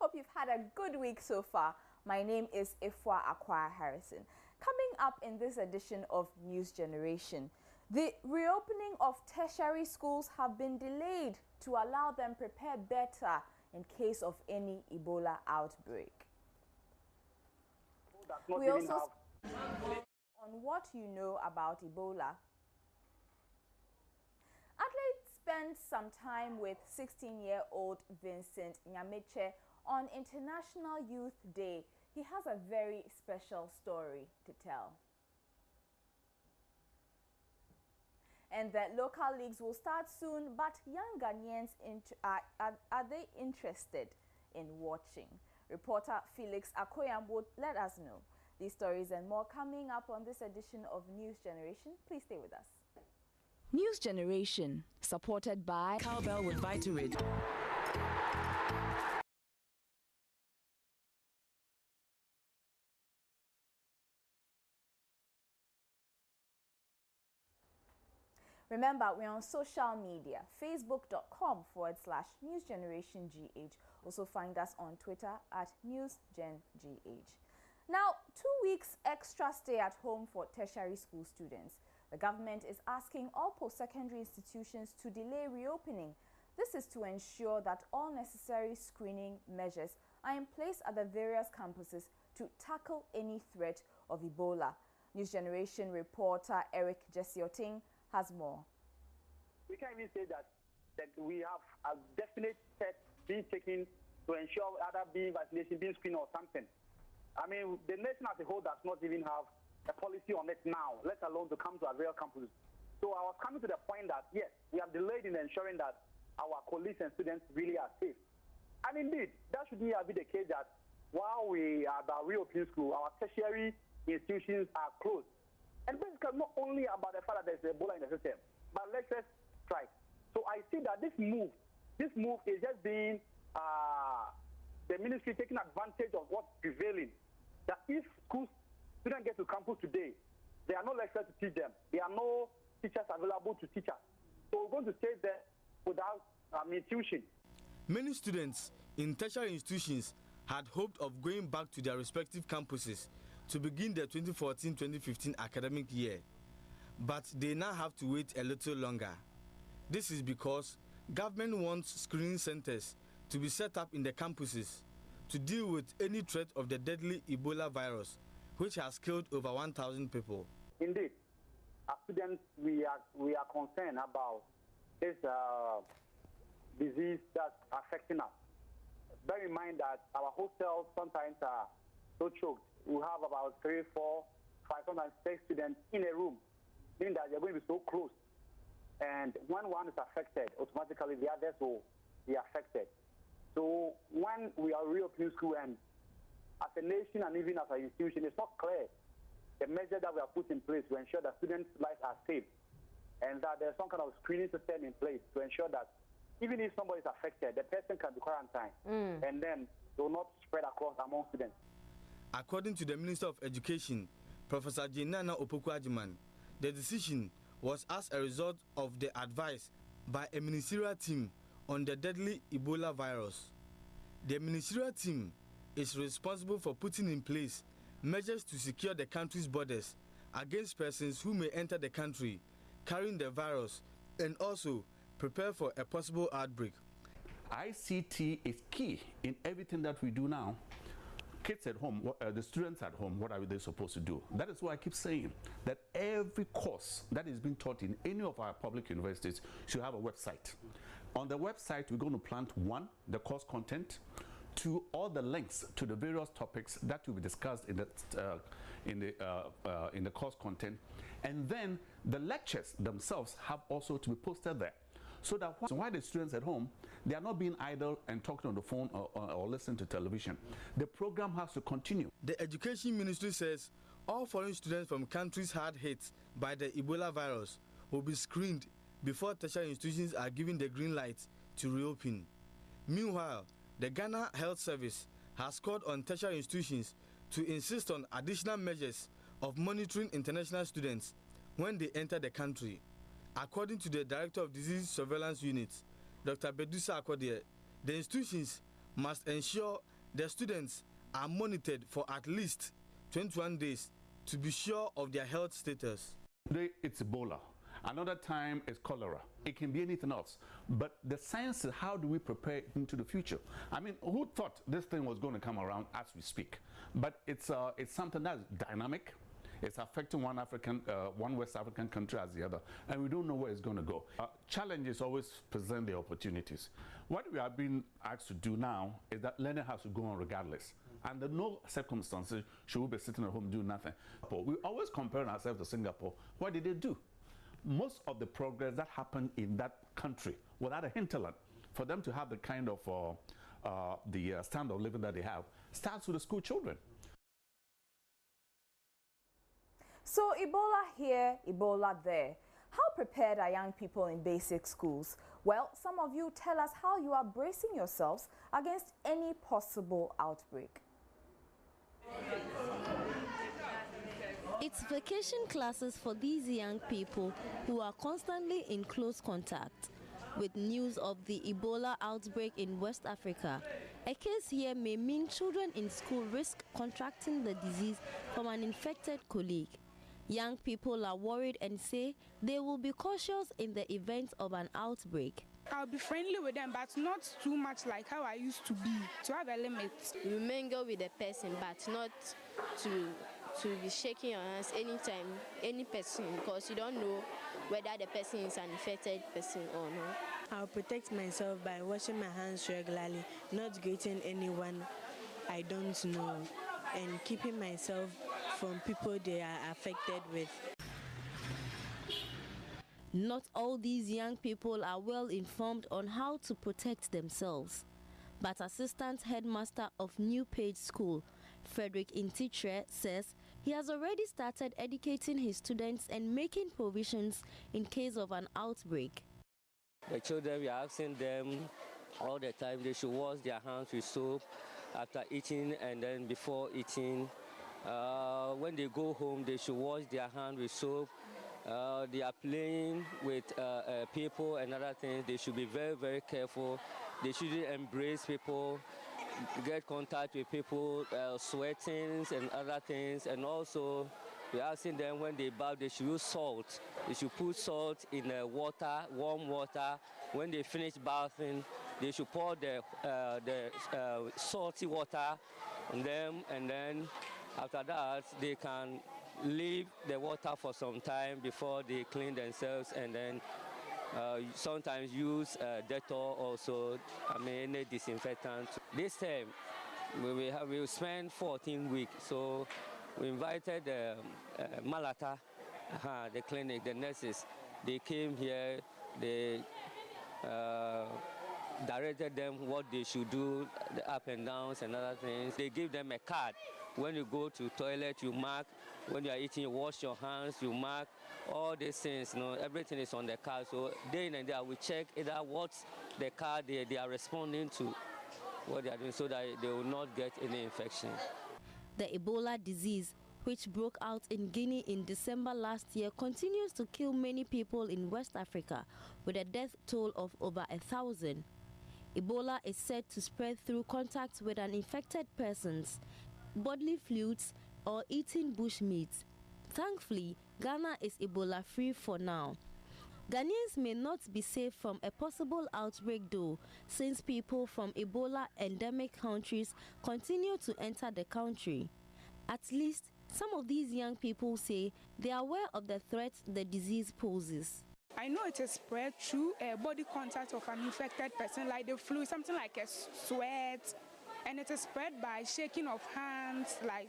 Hope you've had a good week so far. My name is Ifwa Akwa Harrison. Coming up in this edition of News Generation, the reopening of tertiary schools have been delayed to allow them prepare better in case of any Ebola outbreak. We also on what you know about Ebola. Adelaide spent some time with 16-year-old Vincent Nyameche on International Youth Day. He has a very special story to tell. And the local leagues will start soon, but young Ghanaians are they interested in watching? Reporter Felix Akoyam would let us know. These stories and more coming up on this edition of News Generation. Please stay with us. News Generation, supported by Cowbell with Vitarid. Remember, we're on social media, facebook.com/newsgenerationgh. Also find us on Twitter at newsgengh. Now, 2 weeks extra stay at home for tertiary school students. The government is asking all post-secondary institutions to delay reopening. This is to ensure that all necessary screening measures are in place at the various campuses to tackle any threat of Ebola. News Generation reporter Eric Jessioting has more. We can even say that we have a definite step being taken to ensure either being vaccination, being screened or something. I mean, the nation as a whole does not even have a policy on it now, let alone to come to a real campus. So I was coming to the point that, yes, we have delayed in ensuring that our colleagues and students really are safe. And indeed, that should be the case that while we are about reopening school, our tertiary institutions are closed. And basically not only about the fact that there's Ebola in the system, but lectures strike. So I see that this move is just being the ministry taking advantage of what's prevailing. That if students get to campus today, there are no lecturers to teach them. There are no teachers available to teach us. So we're going to stay there without tuition. Many students in tertiary institutions had hoped of going back to their respective campuses to begin the 2014-2015 academic year. But they now have to wait a little longer. This is because government wants screening centers to be set up in the campuses to deal with any threat of the deadly Ebola virus, which has killed over 1,000 people. Indeed, as students, we are concerned about this disease that's affecting us. Bear in mind that our hostels sometimes are so choked. We have about 3, 4, 5, sometimes 6 students in a room, meaning that they're going to be so close. And when one is affected, automatically the others will be affected. So when we are reopening school, and as a nation and even as an institution, it's not clear the measure that we have put in place to ensure that students' lives are safe and that there's some kind of screening system in place to ensure that even if somebody is affected, the person can be quarantined and then they will not spread across among students. According to the Minister of Education, Professor Jenana Opoku-Agyemang, the decision was as a result of the advice by a ministerial team on the deadly Ebola virus. The ministerial team is responsible for putting in place measures to secure the country's borders against persons who may enter the country carrying the virus and also prepare for a possible outbreak. ICT is key in everything that we do now. Kids at home, the students at home, what are they supposed to do? That is why I keep saying that every course that is being taught in any of our public universities should have a website. On the website, we're going to plant 1, the course content, 2, all the links to the various topics that will be discussed in the course content, and then the lectures themselves have also to be posted there. So that while the students at home, they are not being idle and talking on the phone or listening to television. The program has to continue. The Education Ministry says all foreign students from countries hard hit by the Ebola virus will be screened before tertiary institutions are given the green light to reopen. Meanwhile, the Ghana Health Service has called on tertiary institutions to insist on additional measures of monitoring international students when they enter the country. According to the Director of Disease Surveillance Unit, Dr. Bedusa Akodie, the institutions must ensure the students are monitored for at least 21 days to be sure of their health status. Today it's Ebola. Another time it's cholera. It can be anything else. But the science is, how do we prepare into the future? I mean, who thought this thing was going to come around as we speak? But it's something that's dynamic. It's affecting one West African country as the other, and we don't know where it's going to go. Challenges always present the opportunities. What we are being asked to do now is that learning has to go on regardless. Under no circumstances should we be sitting at home doing nothing. We always compare ourselves to Singapore. What did they do? Most of the progress that happened in that country without a hinterland, for them to have the kind of standard of living that they have, starts with the school children. So Ebola here, Ebola there. How prepared are young people in basic schools? Well, some of you tell us how you are bracing yourselves against any possible outbreak. It's vacation classes for these young people who are constantly in close contact. With news of the Ebola outbreak in West Africa, a case here may mean children in school risk contracting the disease from an infected colleague. Young people are worried and say they will be cautious in the event of an outbreak. I'll be friendly with them, but not too much like how I used to be, to have a limit. You mingle with the person, but not to be shaking your hands anytime, any person, because you don't know whether the person is an infected person or not. I'll protect myself by washing my hands regularly, not greeting anyone I don't know, and keeping myself from people they are affected with. Not all these young people are well informed on how to protect themselves. But Assistant Headmaster of New Page School, Frederick Intitre, says he has already started educating his students and making provisions in case of an outbreak. The children, we are asking them all the time they should wash their hands with soap after eating and then before eating. When they go home, they should wash their hands with soap. They are playing with people and other things. They should be very, very careful. They shouldn't embrace people, get contact with people, sweating and other things. And also, we're asking them when they bath, they should use salt. They should put salt in water, warm water. When they finish bathing, they should pour the salty water on them, and then after that, they can leave the water for some time before they clean themselves, and then sometimes use Dettol also, any disinfectant. This time, we will spend 14 weeks, so we invited Malata, the clinic, the nurses. They came here, they directed them what they should do, the up and downs and other things. They give them a card. When you go to toilet, you mark. When you are eating, you wash your hands, you mark. All these things, everything is on the card. So day in and day out, we check either what the card they are responding to, what they are doing, so that they will not get any infection. The Ebola disease, which broke out in Guinea in December last year, continues to kill many people in West Africa, with a death toll of over 1,000. Ebola is said to spread through contact with an infected persons, bodily fluids, or eating bush meat. Thankfully, Ghana is Ebola-free for now. Ghanaians may not be safe from a possible outbreak though, since people from Ebola endemic countries continue to enter the country. At least, some of these young people say they are aware of the threat the disease poses. I know it is spread through body contact of an infected person, like the flu, something like a sweat, and it is spread by shaking of hands, like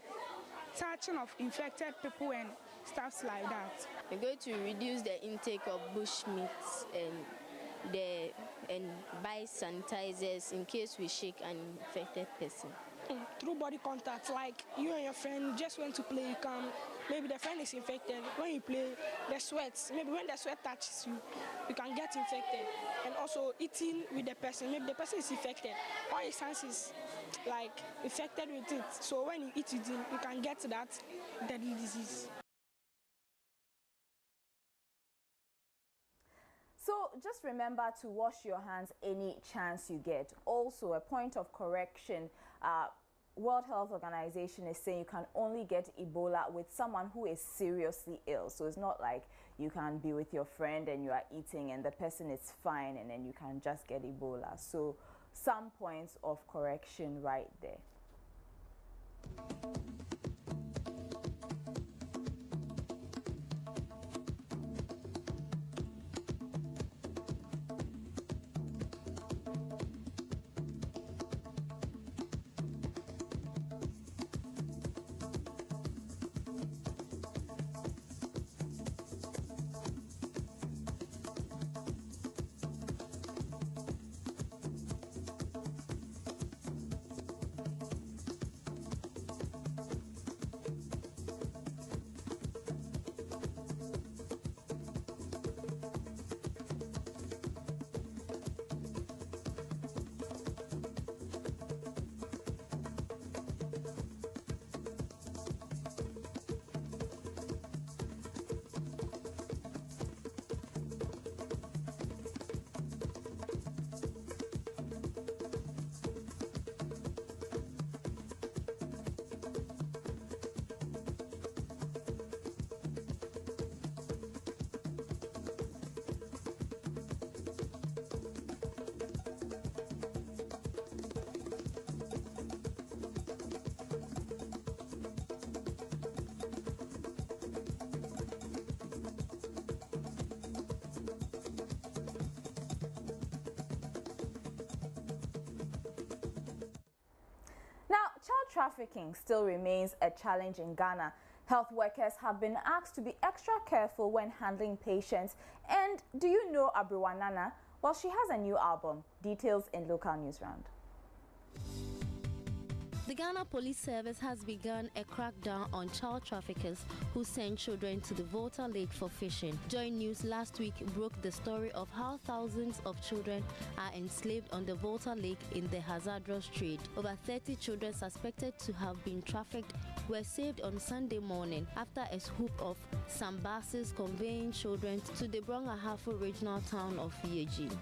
touching of infected people and stuff like that. We're going to reduce the intake of bush meats and buy sanitizers in case we shake an infected person. Through body contact, like you and your friend just went to play, you can, maybe the friend is infected. When you play, the sweat, maybe when the sweat touches you, you can get infected. And also eating with the person, maybe the person is infected, all his hands is like infected with it. So when you eat with him, you can get that deadly disease. So just remember to wash your hands any chance you get. Also, a point of correction, World Health Organization is saying you can only get Ebola with someone who is seriously ill. So it's not like you can be with your friend and you are eating and the person is fine and then you can just get Ebola. So some points of correction right there. Child trafficking still remains a challenge in Ghana. Health workers have been asked to be extra careful when handling patients. And do you know Abriwanana? Well, she has a new album. Details in local news round. The Ghana Police Service has begun a crackdown on child traffickers who send children to the Volta Lake for fishing. Joy News last week broke the story of how thousands of children are enslaved on the Volta Lake in the hazardous trade. Over 30 children suspected to have been trafficked were saved on Sunday morning after a swoop of some buses conveying children to the Brong-Ahafo regional town of Yeji.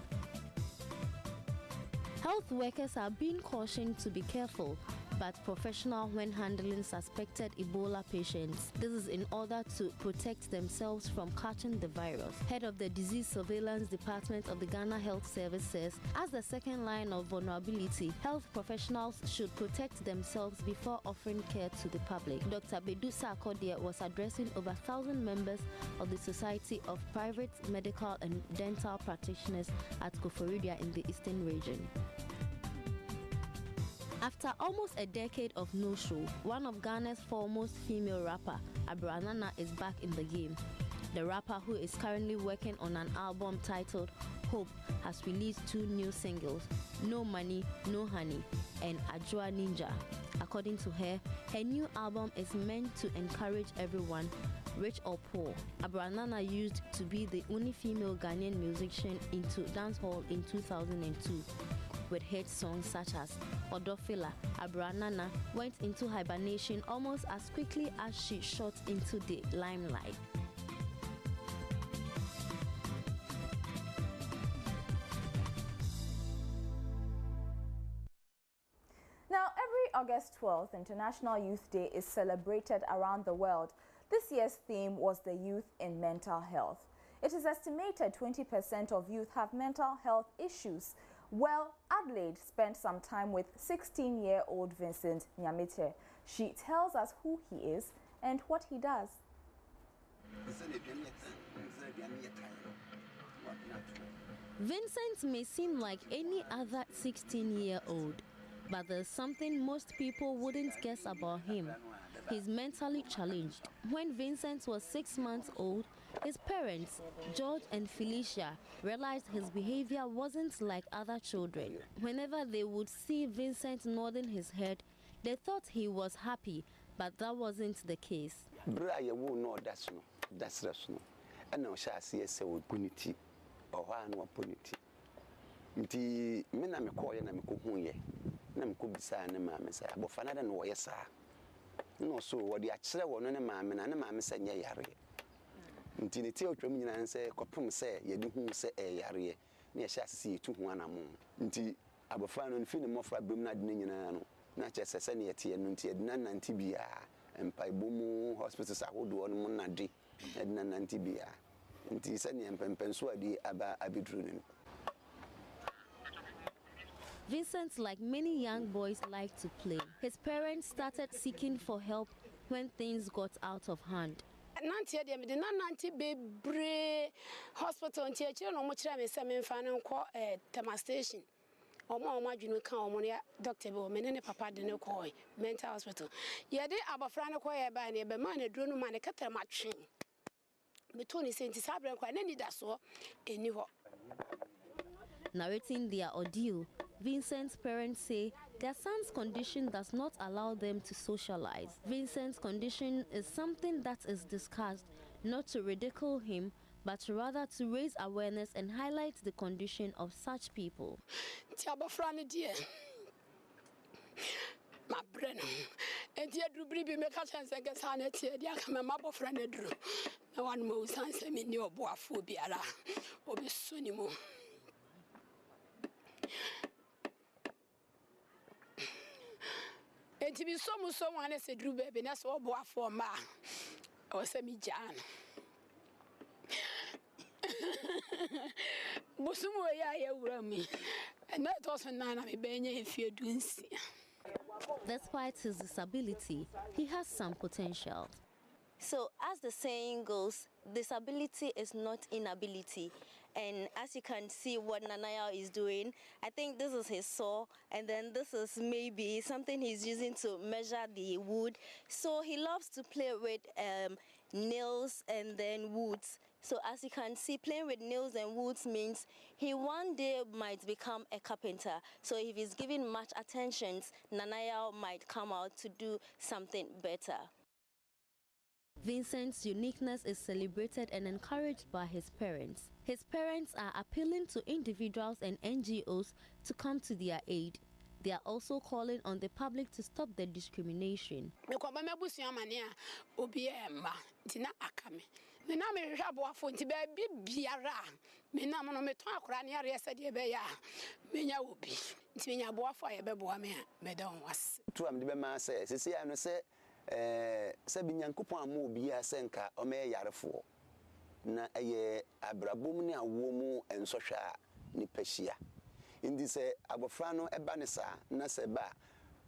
Health workers are being cautioned to be careful but professional when handling suspected Ebola patients. This is in order to protect themselves from catching the virus. Head of the Disease Surveillance Department of the Ghana Health Service says, as the second line of vulnerability, health professionals should protect themselves before offering care to the public. Dr. Bedu Sarkodie was addressing over 1,000 members of the Society of Private Medical and Dental Practitioners at Koforidua in the Eastern region. After almost a decade of no-show, one of Ghana's foremost female rapper, Abriwanana, is back in the game. The rapper, who is currently working on an album titled Hope, has released 2 new singles, No Money, No Honey and Ajua Ninja. According to her, her new album is meant to encourage everyone, rich or poor. Abriwanana used to be the only female Ghanaian musician into dancehall in 2002. With hit songs such as Odofila, Abriwanana went into hibernation almost as quickly as she shot into the limelight. Now, every August 12th, International Youth Day is celebrated around the world. This year's theme was the youth in mental health. It is estimated 20% of youth have mental health issues. Well, Adelaide spent some time with 16-year-old Vincent Nyamete. She tells us who he is and what he does. Vincent may seem like any other 16-year-old, but there's something most people wouldn't guess about him. He's mentally challenged. When Vincent was 6 months old, his parents, George and Felicia, realized his behavior wasn't like other children. Whenever they would see Vincent nodding his head, they thought he was happy, but that wasn't the case. nti ne tie otwam nyina sɛ kɔpem sɛ yɛde hu sɛ ɛyare na yɛhyɛ asese yɛtu ho anamo nti abɔfra no fi ne mmɔfra bem no ade no nyinaa no na kyerɛ sɛ sɛ ne yɛteɛ no nti yɛde nanante biara mpaebɔ mu hospitals ahodoɔ no mu nade yɛde nanante biara nti sɛ ne mpɛmpɛnso ade aba abɛduru no. Vincent, like many young boys, liked to play. His parents started seeking for help when things got out of hand. Nanti de me de nanti bebre hospital nti e kire no mo kire me se me mfa no kɔ Tema station omo adwunu ka omo ne doctor be o me ne papa de ne kɔ mental hospital ye de abafra ne kɔ ye ba ne be ma ne duro no ma ne katara ma twen me to ni senti sabre kɔ na ni da so eni hɔ. Narrating their ordeal, Vincent's parents say their son's condition does not allow them to socialize. Vincent's condition is something that is discussed, not to ridicule him, but rather to raise awareness and highlight the condition of such people. My brain, and yet, do be make a chance and get sanity. I come a map of friend. No one moves and send me your boaphobia or be sunimo. And to be someone as a drew baby, that's all boy for ma or semi Jan. Bosumo, ya will me, and that also none of me, Benny, if you do see. Despite his disability, he has some potential. So, as the saying goes, disability is not inability. And as you can see what Nanaya is doing, I think this is his saw, and then this is maybe something he's using to measure the wood. So he loves to play with nails and then woods. So as you can see, playing with nails and woods means he one day might become a carpenter. So if he's given much attention, Nanaya might come out to do something better. Vincent's uniqueness is celebrated and encouraged by his parents. His parents are appealing to individuals and NGOs to come to their aid. They are also calling on the public to stop the discrimination. Sabi Nyankopɔn ama obi a senka ɔmɛ yarefo na ɛyɛ abrabom ne awo mu ensɔhwɛ a ne pɛhia indi sɛ abɔfra no ɛba ne saa na sɛ ba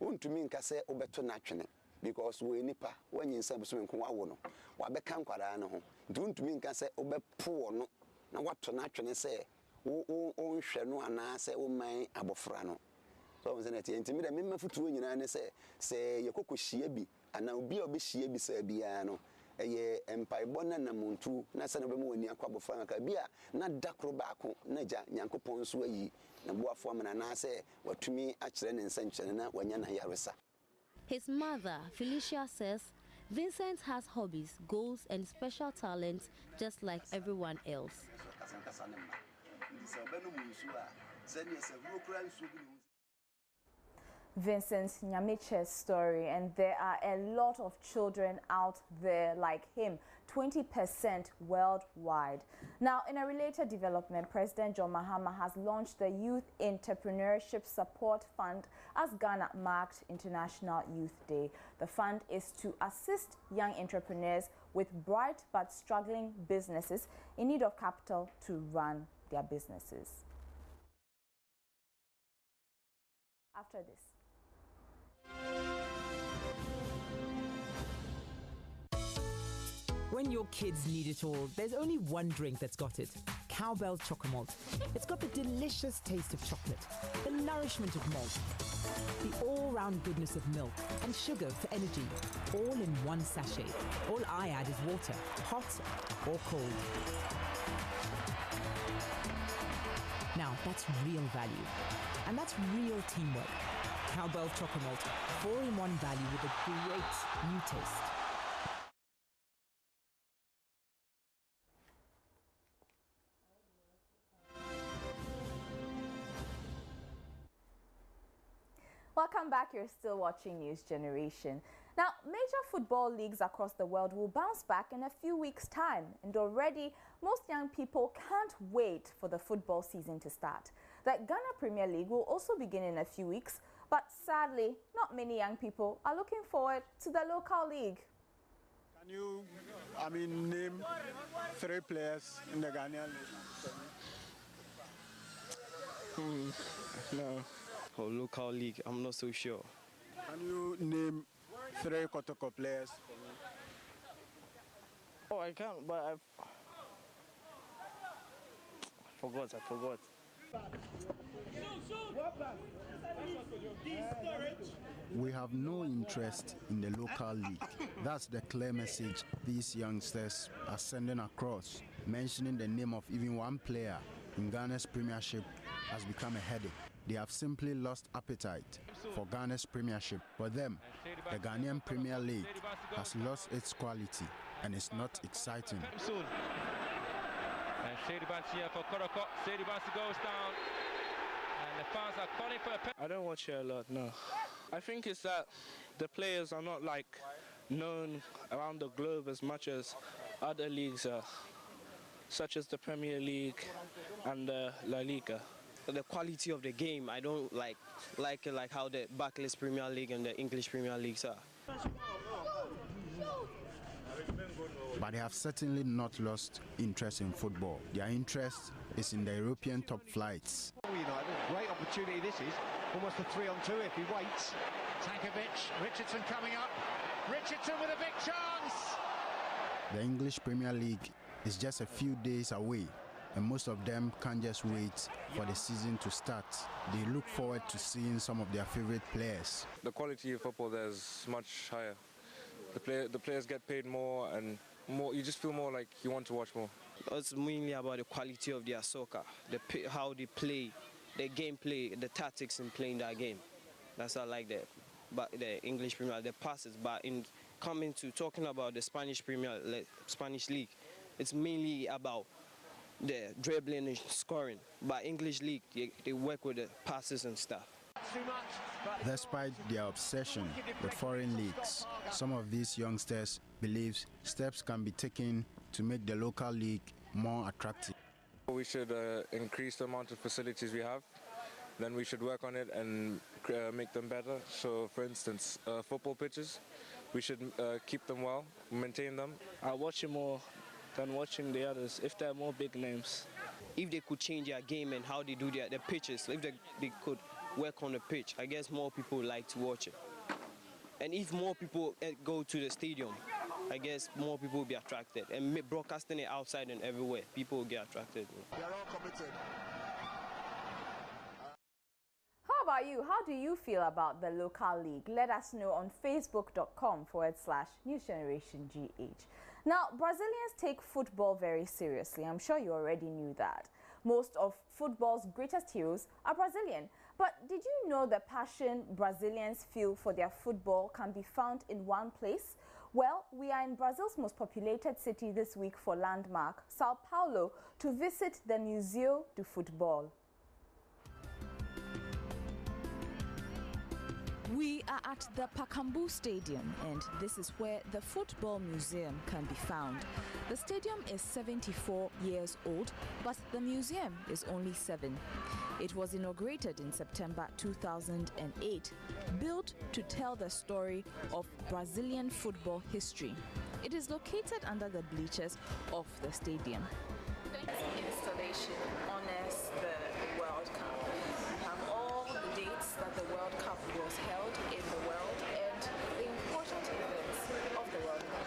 wontumi nka sɛ wobɛto na twene because wo nipa wanyinsa busome nko wawo no wabɛka nkwara no ho nti wontumi nka sɛ wobɛpo no na wato na twene sɛ wo nhwɛ no ana sɛ wo man abɔfra no so wo sɛ na tie nti me da me mafutuo nyina ne sɛ yɛkɔkɔ hyia bi ana obi a obehia bi sa bia no eye empaibɔ na namuntu na sɛ na bɛma wani akɔ abɔfra ka bia na dakro baako na gya Nyankopɔn so ayi na boafo amana na sɛ watumi akyerɛ ne nsankyerɛ na wanya na yaresa. His mother, Felicia, says Vincent has hobbies, goals and special talents just like everyone else. Vincent Nyamiche's story, and there are a lot of children out there like him, 20% worldwide. Now, in a related development, President John Mahama has launched the Youth Entrepreneurship Support Fund as Ghana marked International Youth Day. The fund is to assist young entrepreneurs with bright but struggling businesses in need of capital to run their businesses. After this. When your kids need it all, there's only one drink that's got it. Cowbell Chocomalt. It's got the delicious taste of chocolate, the nourishment of malt, the all-round goodness of milk, and sugar for energy, all in one sachet. All I add is water, hot or cold. Now, that's real value. And that's real teamwork. Cowbell Chocomalt, 4-in-1 value with a great new taste. Welcome back. You're still watching News Generation. Now, major football leagues across the world will bounce back in a few weeks' time, and already most young people can't wait for the football season to start. The Ghana Premier League will also begin in a few weeks, but sadly, not many young people are looking forward to the local league. Can you, name 3 players in the Ghanaian league? No. For local league, I'm not so sure. Can you name 3 Kotoko players for me? Oh, I can, but I forgot. We have no interest in the local league. That's the clear message these youngsters are sending across. Mentioning the name of even one player in Ghana's Premiership has become a headache. They have simply lost appetite for Ghana's Premiership. For them, the Ghanaian Premier League has lost its quality and is not exciting. And Sedibansi for Koroko. Sedibansi goes down. And the fans are calling for a penalty. I don't watch it a lot, no. I think it's that the players are not known around the globe as much as other leagues are, such as the Premier League and the La Liga. The quality of the game, I don't like it like how the Barclays Premier League and the English Premier Leagues are. But they have certainly not lost interest in football. Their interest is in the European top flights. Great opportunity this is. Almost a 3-on-2 if he waits. Tankovic, Richardson coming up. Richardson with a big chance! The English Premier League is just a few days away, and most of them can't just wait for the season to start. They look forward to seeing some of their favorite players. The quality of football there is much higher. The players get paid more, and more. You just feel more like you want to watch more. It's mainly about the quality of their soccer, how they play, the gameplay, the tactics in playing that game. That's how I like that. But the English Premier League, the passes. But in coming to talking about the Spanish Spanish League, it's mainly about the dribbling and scoring. But English League, they work with the passes and stuff. Despite their obsession with foreign leagues, some of these youngsters believe steps can be taken to make the local league more attractive. We should increase the amount of facilities we have. Then we should work on it and make them better. So, for instance, football pitches, we should keep them well, maintain them. I watch it more than watching the others, if they're more big names. If they could change their game and how they do their pitches, if they could work on the pitch, I guess more people would like to watch it. And if more people go to the stadium, I guess more people will be attracted. And broadcasting it outside and everywhere, people will get attracted. They're all committed. How about you? How do you feel about the local league? Let us know on facebook.com/News Generation GH. Now, Brazilians take football very seriously. I'm sure you already knew that. Most of football's greatest heroes are Brazilian. But did you know the passion Brazilians feel for their football can be found in one place? Well, we are in Brazil's most populated city this week for landmark, Sao Paulo, to visit the Museu do Futebol. We are at the Pacaembu Stadium, and this is where the Football Museum can be found. The stadium is 74 years old, but the museum is only 7. It was inaugurated in September 2008, built to tell the story of Brazilian football history. It is located under the bleachers of the stadium. This installation honors the World Cup. We have all the dates that the World Cup was held in the world and the important events of the World Cup.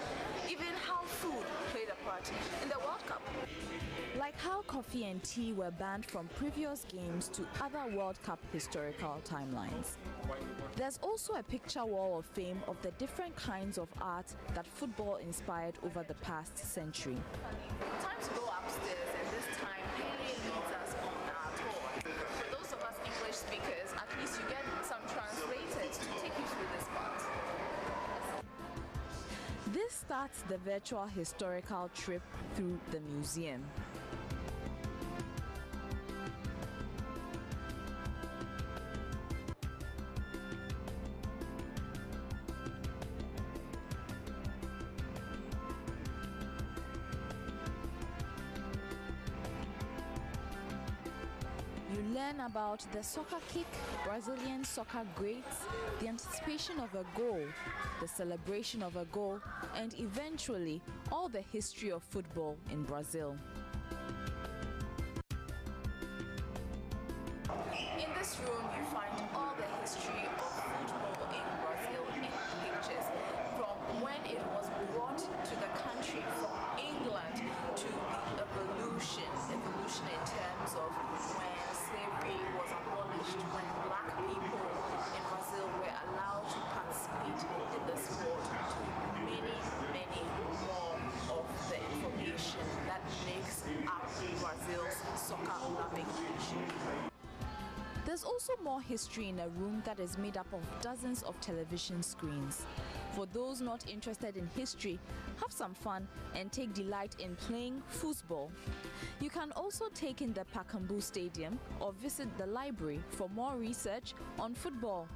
Even how food played a part in the World Cup. Like how coffee and tea were banned from previous games to other World Cup historical timelines. There's also a picture wall of fame of the different kinds of art that football inspired over the past century. Time to go upstairs, and this time Haley leads us on our tour. For those of us English speakers, at least you get some translators to take you through this part. This starts the virtual historical trip through the museum. learn about the soccer kick, Brazilian soccer greats, the anticipation of a goal, the celebration of a goal, and eventually all the history of football in Brazil. In this room, you find all the history of football in Brazil in pictures, from when it was brought to the country from England to the evolution in terms of when slavery was abolished, when black people in Brazil were allowed to participate in the sport, to many more of the information that makes up Brazil's soccer-loving nation. There's also more history in a room that is made up of dozens of television screens. For those not interested in history, have some fun and take delight in playing foosball. You can also take in the Pacaembu Stadium or visit the library for more research on football.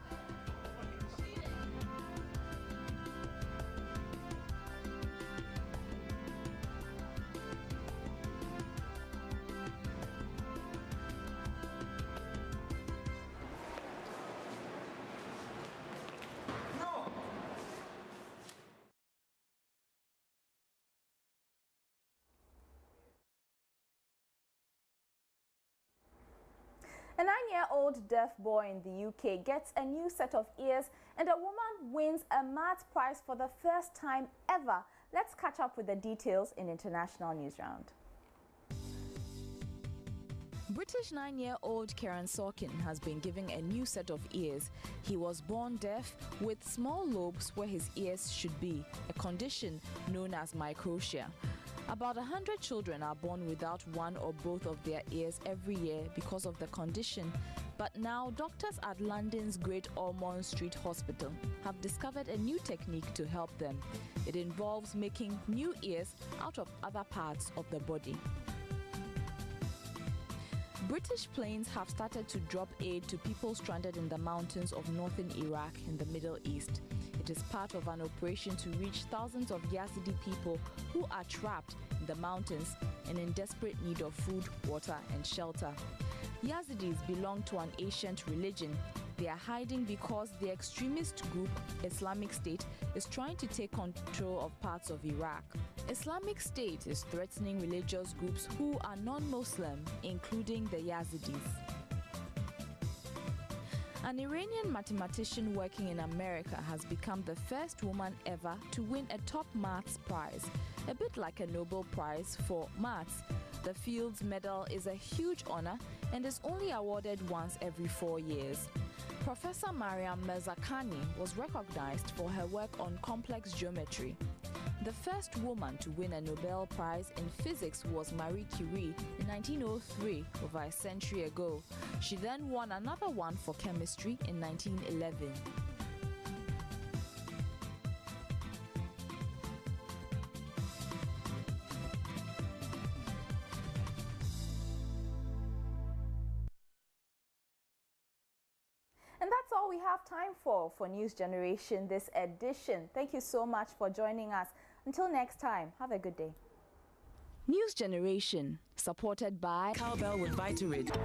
A 9-year-old deaf boy in the UK gets a new set of ears, and a woman wins a maths prize for the first time ever. Let's catch up with the details in International News Round. British 9-year-old Kieran Sorkin has been given a new set of ears. He was born deaf with small lobes where his ears should be, a condition known as microtia. About 100 children are born without one or both of their ears every year because of the condition. But now doctors at London's Great Ormond Street Hospital have discovered a new technique to help them. It involves making new ears out of other parts of the body. British planes have started to drop aid to people stranded in the mountains of northern Iraq in the Middle East. It is part of an operation to reach thousands of Yazidi people who are trapped in the mountains and in desperate need of food, water, and shelter. Yazidis belong to an ancient religion. They are hiding because the extremist group Islamic State is trying to take control of parts of Iraq. Islamic State is threatening religious groups who are non-Muslim, including the Yazidis. An Iranian mathematician working in America has become the first woman ever to win a top maths prize, a bit like a Nobel Prize for maths. The Fields Medal is a huge honor and is only awarded once every 4 years. Professor Mariam Mirzakhani was recognized for her work on complex geometry. The first woman to win a Nobel Prize in physics was Marie Curie in 1903, over a century ago. She then won another one for chemistry in 1911. And that's all we have time for News Generation this edition. Thank you so much for joining us. Until next time, have a good day. News Generation, supported by Cowbell with Vitarid.